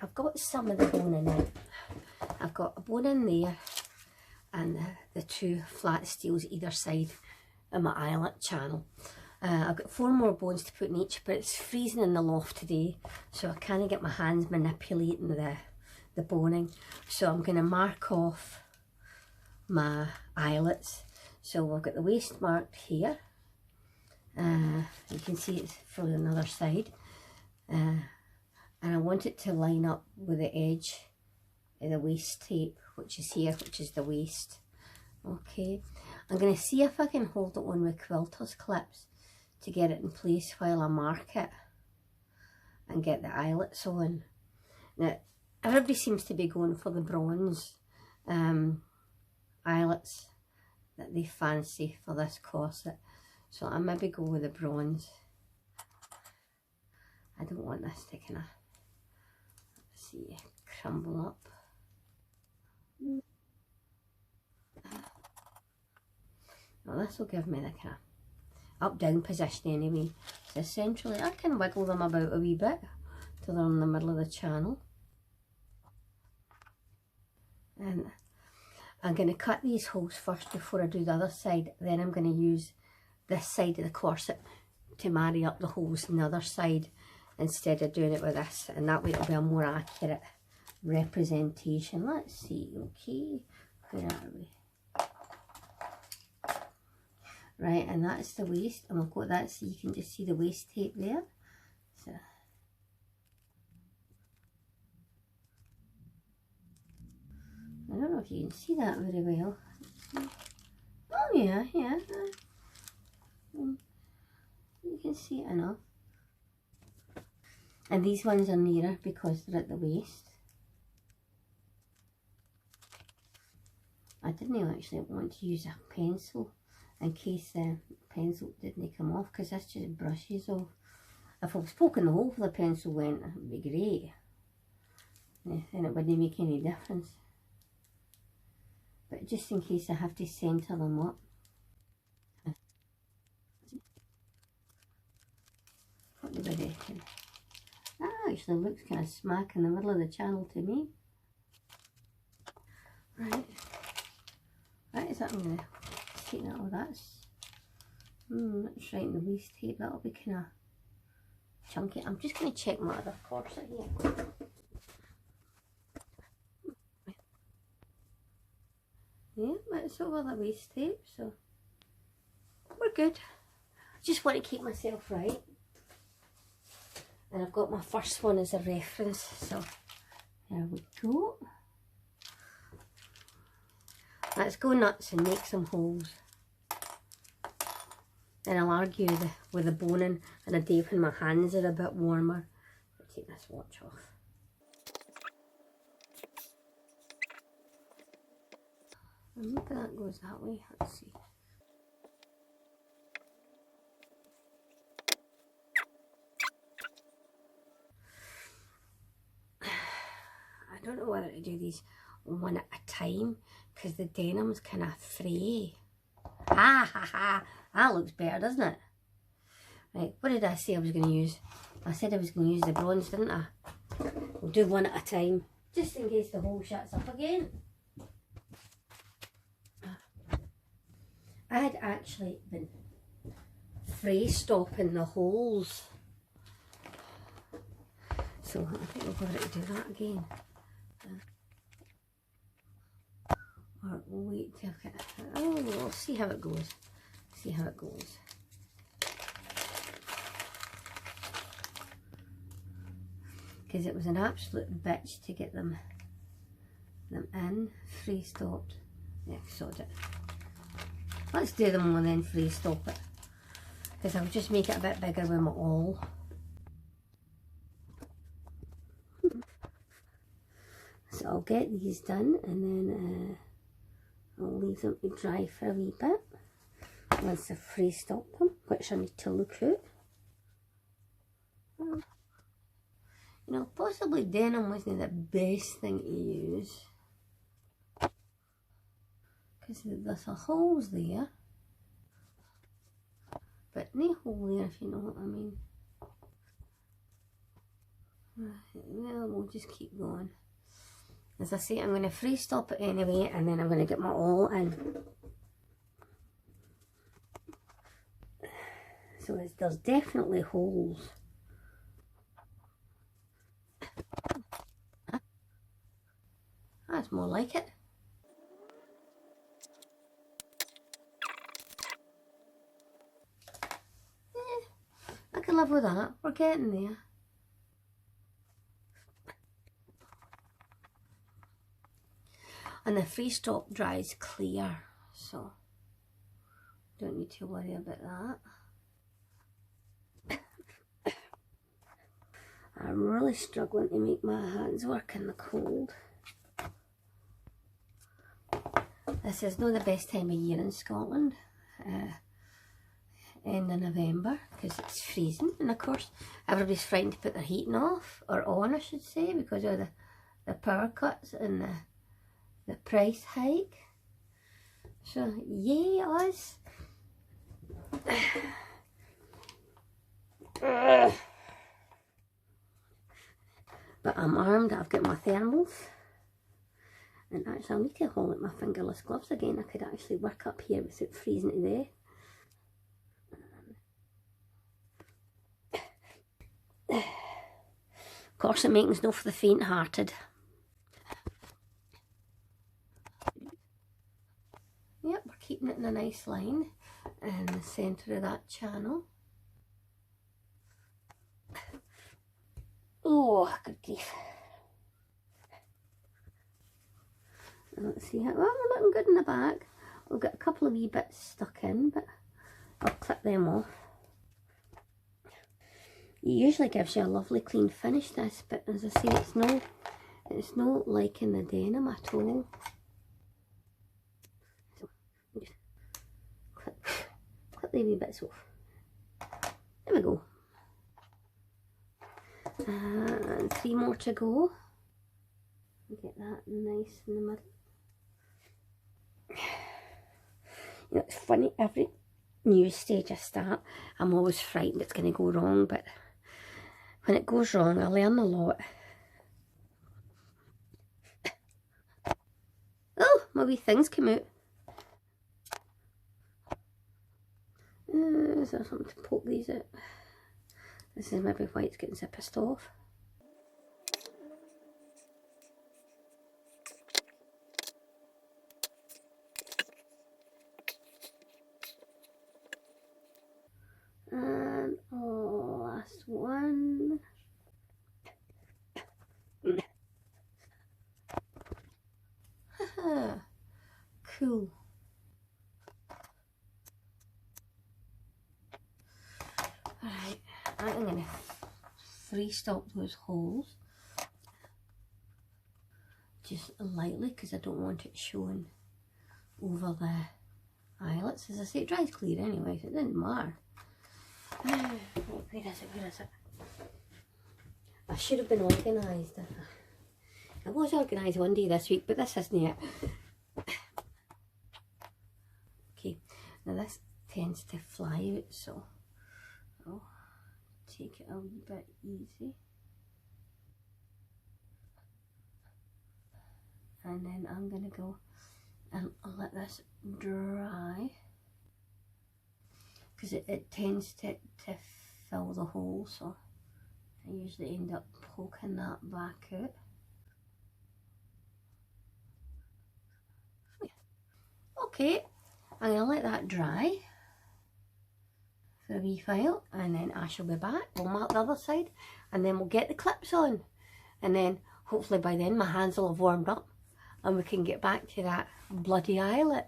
I've got some of the bone in it. I've got a bone in there and the two flat steels either side of my eyelet channel. I've got 4 more bones to put in each, but it's freezing in the loft today, so I can't get my hands manipulating the boning. So I'm going to mark off my eyelets. So we've got the waist marked here. You can see it's from another side. And I want it to line up with the edge of the waist tape, which is here, which is the waist. Okay, I'm going to see if I can hold it on with quilter's clips to get it in place while I mark it and get the eyelets on. Now, everybody seems to be going for the bronze eyelets that they fancy for this corset, so I maybe go with the bronze. I don't want this to kind of, let's see, crumble up. Well, this will give me the kind of up-down position anyway. So essentially I can wiggle them about a wee bit till they're in the middle of the channel. And I'm going to cut these holes first before I do the other side. Then I'm going to use this side of the corset to marry up the holes on the other side instead of doing it with this. And that way it'll be a more accurate representation. Let's see, okay, where are we? Right, and that's the waist, and I've got that so you can just see the waist tape there. So I don't know if you can see that very well. Oh yeah, yeah. You can see it enough. And these ones are nearer because they're at the waist. I didn't actually want to use a pencil in case the pencil didn't come off, because this just brushes off. If I was poking the hole where the pencil went, it would be great. Yeah, then it wouldn't make any difference. But just in case I have to centre them up. What do I reckon? That actually looks kind of smack in the middle of the channel to me. Right. Right, so I'm going to take that. Oh, that's right in the waist tape. That'll be kind of chunky. I'm just going to check my other corset here. Yeah, it's over the waist tape, so we're good. I just want to keep myself right. And I've got my first one as a reference, so there we go. Let's go nuts and make some holes. Then I'll argue with the boning and a day when my hands are a bit warmer. I'll take this watch off. And maybe that goes that way. Let's see. I don't know whether to do these one at a time because the denim's kind of fray. Ha ha ha! That looks better, doesn't it? Right, what did I say I was going to use? I said I was going to use the bronze, didn't I? We'll do one at a time, just in case the hole shuts up again. I had actually been fray stopping the holes, so I think we've got to do that again. Or wait till I get, oh, we'll see how it goes. See how it goes. Because it was an absolute bitch to get them in. Free stopped. Yeah, sod it. Let's do them and then free stop it. Because I'll just make it a bit bigger with my awl. So I'll get these done and then I'll leave them to dry for a wee bit once I've free stopped them, which I need to look at. You know, possibly denim wasn't the best thing to use because there's a holes there, but no hole there if you know what I mean. Well, we'll just keep going. As I say, I'm going to freestop it anyway, and then I'm going to get my awl in. So there's definitely holes. That's more like it. I can live with that. We're getting there. And the freestop dries clear, so don't need to worry about that. I'm really struggling to make my hands work in the cold. This is not the best time of year in Scotland, end of November, because it's freezing, and of course everybody's frightened to put their heating off, or on I should say, because of the power cuts and the price hike. So yay us. But I'm armed, I've got my thermals. And actually I'll need to hold out my fingerless gloves again. I could actually work up here without freezing to death. Of course it makes no for the faint-hearted. Yep, we're keeping it in a nice line in the centre of that channel. Oh, good grief. Let's see how, well, we're looking good in the back. We've got a couple of wee bits stuck in, but I'll clip them off. It usually gives you a lovely clean finish, this, but as I say, it's not like in the denim at all. So just clip the wee bits off. There we go. And 3 more to go. Get that nice in the middle. You know, it's funny, every new stage I start, I'm always frightened it's going to go wrong, but when it goes wrong, I learn a lot. Oh, my wee things came out. Is there something to poke these out? This is maybe why it's getting so pissed off. And last one. Cool. Alright, I'm going to freestop those holes just lightly because I don't want it showing over the eyelets. As I say, it dries clear anyway, so it doesn't matter. Where is it? I should have been organised. I was organised one day this week, but this isn't it. Okay, now this tends to fly out, so I'll take it a wee bit easy. And then I'm going to go and let this dry, because it tends to fill the hole, so I usually end up poking that back out. Okay, I'm going to let that dry for a wee while, and then I shall be back. We'll mark the other side, and then we'll get the clips on, and then hopefully by then my hands will have warmed up and we can get back to that bloody eyelet.